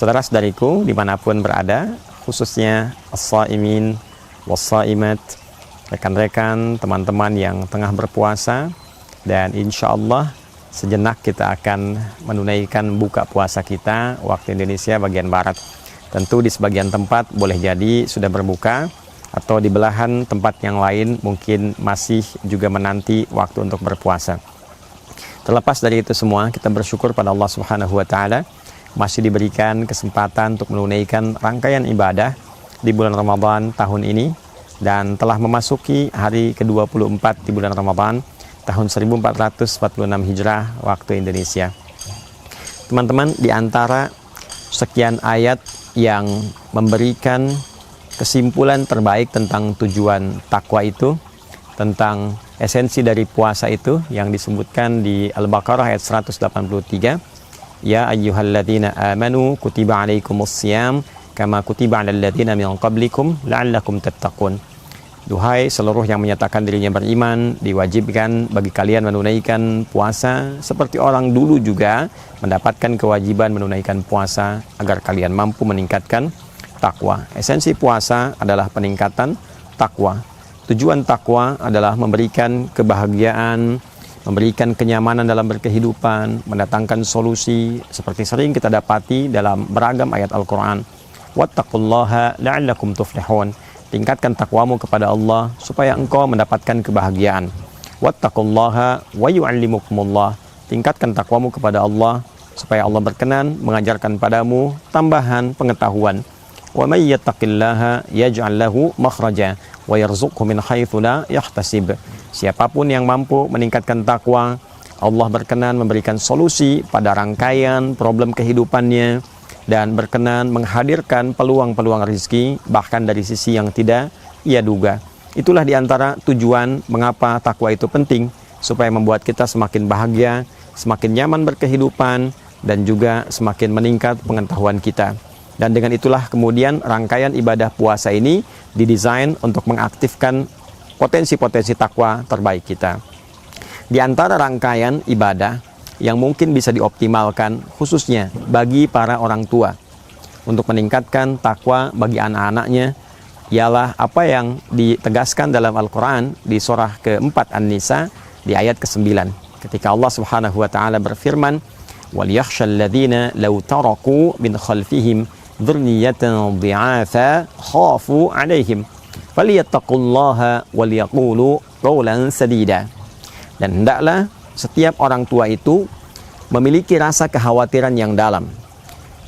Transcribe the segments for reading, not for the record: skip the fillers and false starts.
Saudara-saudariku dimanapun berada, khususnya as-shaimin was-shaimat, rekan-rekan, teman-teman yang tengah berpuasa, dan insya Allah sejenak kita akan menunaikan buka puasa kita waktu Indonesia bagian Barat. Tentu di sebagian tempat boleh jadi sudah berbuka, atau di belahan tempat yang lain mungkin masih juga menanti waktu untuk berpuasa. Terlepas dari itu semua, kita bersyukur pada Allah Subhanahu wa Ta'ala masih diberikan kesempatan untuk menunaikan rangkaian ibadah di bulan Ramadan tahun ini, dan telah memasuki hari ke-24 di bulan Ramadan tahun 1446 Hijrah waktu Indonesia. Teman-teman, di antara sekian ayat yang memberikan kesimpulan terbaik tentang tujuan takwa itu, tentang esensi dari puasa itu yang disebutkan di Al-Baqarah ayat 183, Ya ayyuhalladzina amanu kutiba alaikumussyam kama kutiba alal ladzina min qablikum la'allakum tattaqun. Duhai seluruh yang menyatakan dirinya beriman, diwajibkan bagi kalian menunaikan puasa seperti orang dulu juga mendapatkan kewajiban menunaikan puasa agar kalian mampu meningkatkan takwa. Esensi puasa adalah peningkatan takwa. Tujuan takwa adalah memberikan kebahagiaan, memberikan kenyamanan dalam berkehidupan, mendatangkan solusi seperti sering kita dapati dalam beragam ayat Al-Quran. Wattaqullaha la'allakum tuflihun. Tingkatkan takwamu kepada Allah supaya engkau mendapatkan kebahagiaan. Wattaqullaha wa yu'allimukumullah. Tingkatkan takwamu kepada Allah supaya Allah berkenan mengajarkan padamu tambahan pengetahuan. Wa may yattaqillaha yaj'al lahu makhraja wa yarzuqhu min haitsu la yahtasib. Siapapun yang mampu meningkatkan takwa, Allah berkenan memberikan solusi pada rangkaian problem kehidupannya dan berkenan menghadirkan peluang-peluang rezeki bahkan dari sisi yang tidak ia duga. Itulah diantara tujuan mengapa takwa itu penting, supaya membuat kita semakin bahagia, semakin nyaman berkehidupan, dan juga semakin meningkat pengetahuan kita. Dan dengan itulah kemudian rangkaian ibadah puasa ini didesain untuk mengaktifkan potensi-potensi takwa terbaik kita. Di antara rangkaian ibadah yang mungkin bisa dioptimalkan khususnya bagi para orang tua untuk meningkatkan takwa bagi anak-anaknya ialah apa yang ditegaskan dalam Al-Quran di surah ke-4 An-Nisa di ayat ke-9, ketika Allah Subhanahu wa Ta'ala berfirman, وَلْيَخْشَى الَّذِينَ لَوْ تَرَكُوا مِنْ خَلْفِهِمْ ذُرِّيَّةً ضِعَافًا خَافُوا عَلَيْهِمْ falyattaqullaha walyaqulu qawlan sadida. Dan hendaklah setiap orang tua itu memiliki rasa kekhawatiran yang dalam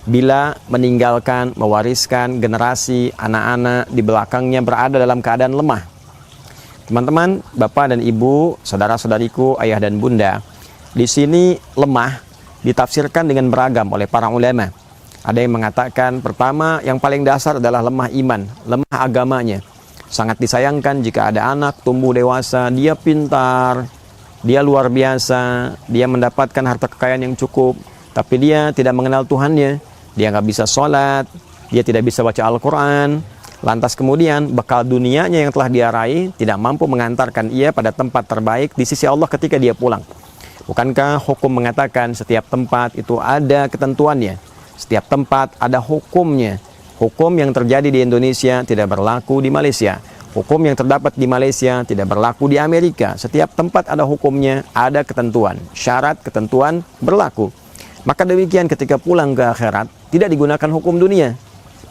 bila meninggalkan, mewariskan generasi anak-anak di belakangnya berada dalam keadaan lemah. Teman-teman, bapak dan ibu, saudara-saudariku, ayah dan bunda, di sini lemah ditafsirkan dengan beragam oleh para ulama. Ada yang mengatakan pertama, yang paling dasar adalah lemah iman, lemah agamanya. Sangat disayangkan jika ada anak tumbuh dewasa, dia pintar, dia luar biasa, dia mendapatkan harta kekayaan yang cukup, tapi dia tidak mengenal Tuhannya, dia nggak bisa sholat, dia tidak bisa baca Al-Quran, lantas kemudian bekal dunianya yang telah dia raih tidak mampu mengantarkan ia pada tempat terbaik di sisi Allah ketika dia pulang. Bukankah hukum mengatakan setiap tempat itu ada ketentuannya, setiap tempat ada hukumnya? Hukum yang terjadi di Indonesia tidak berlaku di Malaysia. Hukum yang terdapat di Malaysia tidak berlaku di Amerika. Setiap tempat ada hukumnya, ada ketentuan. Syarat ketentuan berlaku. Maka demikian ketika pulang ke akhirat, tidak digunakan hukum dunia.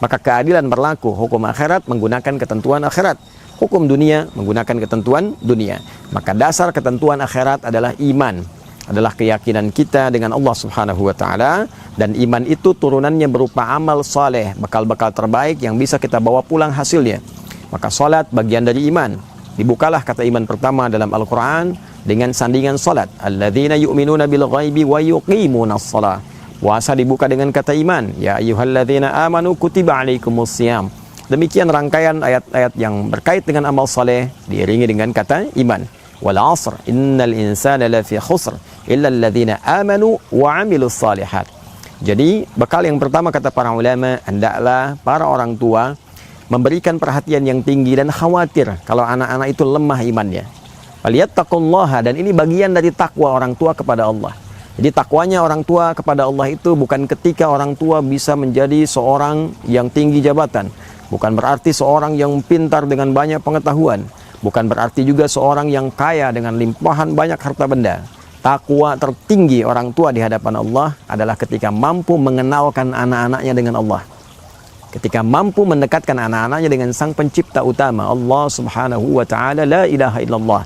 Maka keadilan berlaku. Hukum akhirat menggunakan ketentuan akhirat. Hukum dunia menggunakan ketentuan dunia. Maka dasar ketentuan akhirat adalah iman, adalah keyakinan kita dengan Allah Subhanahu wa Ta'ala, dan iman itu turunannya berupa amal saleh, bekal-bekal terbaik yang bisa kita bawa pulang hasilnya. Maka salat bagian dari iman. Dibukalah kata iman pertama dalam Al-Quran dengan sandingan salat, alladzina yu'minuna bil ghaibi wa yuqimunas shalah. Puasa dibuka dengan kata iman, ya ayyuhalladzina amanu kutiba alaikumussyam. Demikian rangkaian ayat-ayat yang berkait dengan amal saleh diiringi dengan kata iman. Wal 'asr innal insana lafi khusr illa alladzina amanu wa 'amilus shalihat. Jadi bekal yang pertama kata para ulama, hendaklah para orang tua memberikan perhatian yang tinggi dan khawatir kalau anak-anak itu lemah imannya. Waliyattaqullaha, dan ini bagian dari takwa orang tua kepada Allah. Jadi takwanya orang tua kepada Allah itu bukan ketika orang tua bisa menjadi seorang yang tinggi jabatan, bukan berarti seorang yang pintar dengan banyak pengetahuan, bukan berarti juga seorang yang kaya dengan limpahan banyak harta benda. Takwa tertinggi orang tua di hadapan Allah adalah ketika mampu mengenalkan anak-anaknya dengan Allah, ketika mampu mendekatkan anak-anaknya dengan sang pencipta utama, Allah subhanahu wa ta'ala, la ilaha illallah.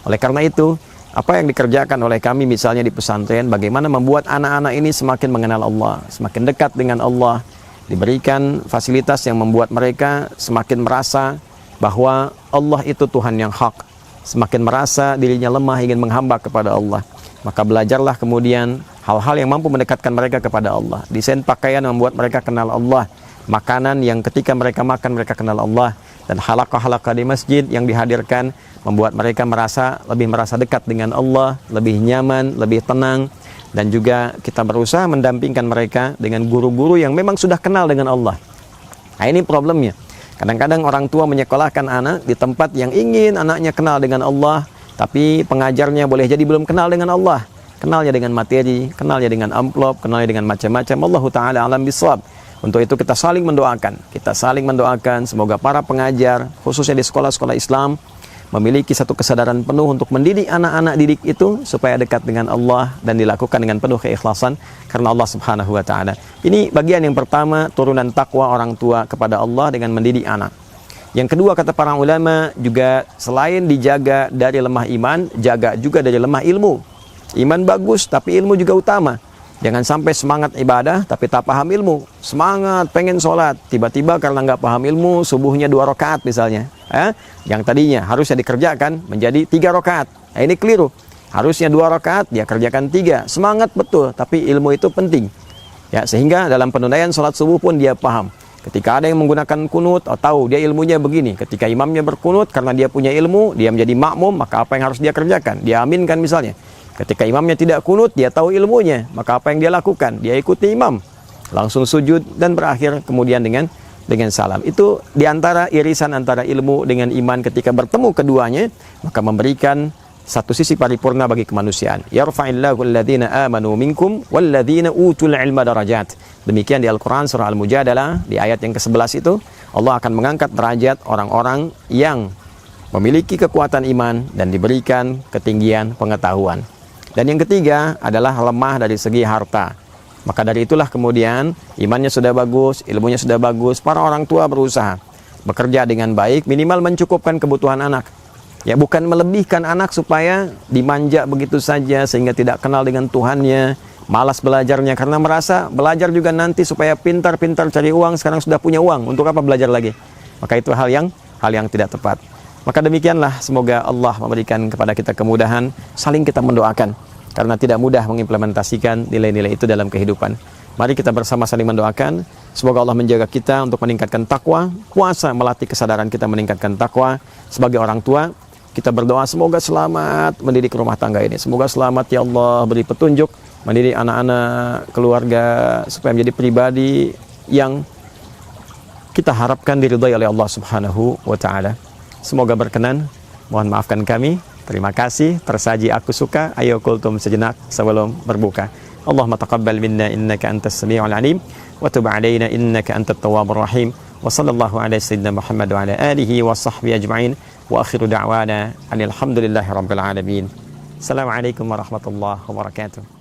Oleh karena itu, apa yang dikerjakan oleh kami misalnya di pesantren, bagaimana membuat anak-anak ini semakin mengenal Allah, semakin dekat dengan Allah, diberikan fasilitas yang membuat mereka semakin merasa bahwa Allah itu Tuhan yang hak, semakin merasa dirinya lemah ingin menghamba kepada Allah. Maka belajarlah kemudian hal-hal yang mampu mendekatkan mereka kepada Allah. Desain pakaian membuat mereka kenal Allah, makanan yang ketika mereka makan mereka kenal Allah, dan halaqah-halaqah di masjid yang dihadirkan membuat mereka lebih merasa dekat dengan Allah, lebih nyaman, lebih tenang. Dan juga kita berusaha mendampingkan mereka dengan guru-guru yang memang sudah kenal dengan Allah. Nah, ini problemnya. Kadang-kadang orang tua menyekolahkan anak di tempat yang ingin anaknya kenal dengan Allah, tapi pengajarnya boleh jadi belum kenal dengan Allah. Kenalnya dengan materi, kenalnya dengan amplop, kenalnya dengan macam-macam. Allahu ta'ala alam bisawab. Untuk itu kita saling mendoakan. Kita saling mendoakan semoga para pengajar, khususnya di sekolah-sekolah Islam, memiliki satu kesadaran penuh untuk mendidik anak-anak didik itu supaya dekat dengan Allah dan dilakukan dengan penuh keikhlasan karena Allah subhanahu wa ta'ala. Ini bagian yang pertama, turunan takwa orang tua kepada Allah dengan mendidik anak. Yang kedua, kata para ulama, juga selain dijaga dari lemah iman, jaga juga dari lemah ilmu. Iman bagus, tapi ilmu juga utama. Jangan sampai semangat ibadah tapi tak paham ilmu. Semangat pengen sholat, tiba-tiba karena nggak paham ilmu, subuhnya 2 rakaat misalnya. Yang tadinya harusnya dikerjakan menjadi 3 rakaat. Nah, ini keliru. Harusnya 2 rakaat, dia kerjakan 3. Semangat betul, tapi ilmu itu penting. Ya, sehingga dalam penunaian sholat subuh pun dia paham. Ketika ada yang menggunakan kunut, tahu dia ilmunya begini. Ketika imamnya berkunut, karena dia punya ilmu, dia menjadi makmum, maka apa yang harus dia kerjakan? Dia aminkan misalnya. Ketika imamnya tidak kunut, dia tahu ilmunya, maka apa yang dia lakukan? Dia ikuti imam, langsung sujud dan berakhir kemudian dengan salam. Itu diantara irisan antara ilmu dengan iman ketika bertemu keduanya, maka memberikan satu sisi paripurna bagi kemanusiaan. Yarfa'illahu alladhina amanu minkum walladhina utul ilma darajat. Demikian di Al-Quran surah Al-Mujadalah di ayat yang ke-11 itu, Allah akan mengangkat derajat orang-orang yang memiliki kekuatan iman dan diberikan ketinggian pengetahuan. Dan yang ketiga adalah lemah dari segi harta. Maka dari itulah kemudian imannya sudah bagus, ilmunya sudah bagus, para orang tua berusaha bekerja dengan baik, minimal mencukupkan kebutuhan anak. Ya, bukan melebihkan anak supaya dimanja begitu saja sehingga tidak kenal dengan Tuhannya, malas belajarnya karena merasa belajar juga nanti supaya pintar-pintar cari uang, sekarang sudah punya uang, untuk apa belajar lagi? Maka itu hal yang tidak tepat. Maka demikianlah, semoga Allah memberikan kepada kita kemudahan, saling kita mendoakan, karena tidak mudah mengimplementasikan nilai-nilai itu dalam kehidupan. Mari kita bersama saling mendoakan, semoga Allah menjaga kita untuk meningkatkan takwa, puasa melatih kesadaran kita meningkatkan takwa. Sebagai orang tua, kita berdoa semoga selamat mendidik rumah tangga ini. Semoga selamat ya Allah, beri petunjuk, mendidik anak-anak, keluarga, supaya menjadi pribadi yang kita harapkan diridhai oleh Allah subhanahu wa ta'ala. Semoga berkenan, mohon maafkan kami. Terima kasih, tersaji aku suka. Ayo kultum sejenak sebelum berbuka. Allahumma taqabbal minna innaka antas sami'ul alim wa tub alaina innaka antat tawwabur rahim. Wa sallallahu ala sayyidina Muhammad wa ala alihi wa sahbihi ajma'in. Wa akhiru da'wana alhamdulillahi rabbil alamin. Assalamualaikum warahmatullahi wabarakatuh.